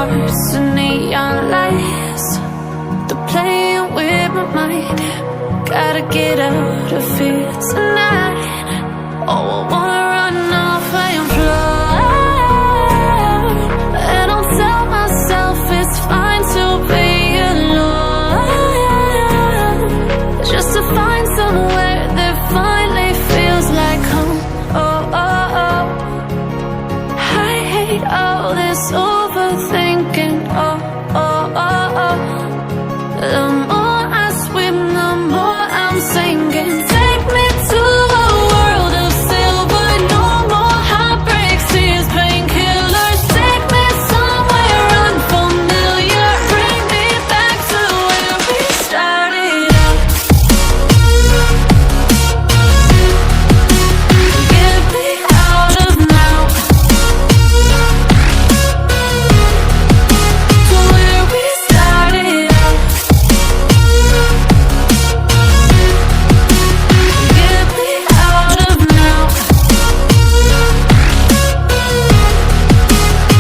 hearts and neon lights. They're playing with my mind. Gotta get out of here tonight. Oh, I wanna run off and fly. And I'll tell myself it's fine to be alone, just to find somewhere that finally feels like home. Oh, oh, oh. I hate all this overthinking. Oh, oh, oh, oh. The more I swim, the more I'm sinking. Take me to a world of silver. No more heartbreaks, tears, painkillers. Take me somewhere unfamiliar. Bring me back to where we started out. Get me out of now, to where we started out. Get me out of now,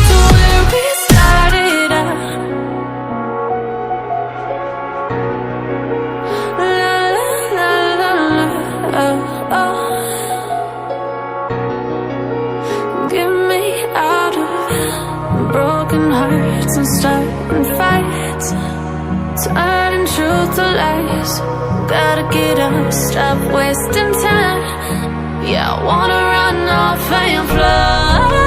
to where we started out. La la la la, oh, oh. Get me out of broken hearts and starting fights, turning truth to lies. Gotta get up, stop wasting time. Yeah, I wanna run off and fly.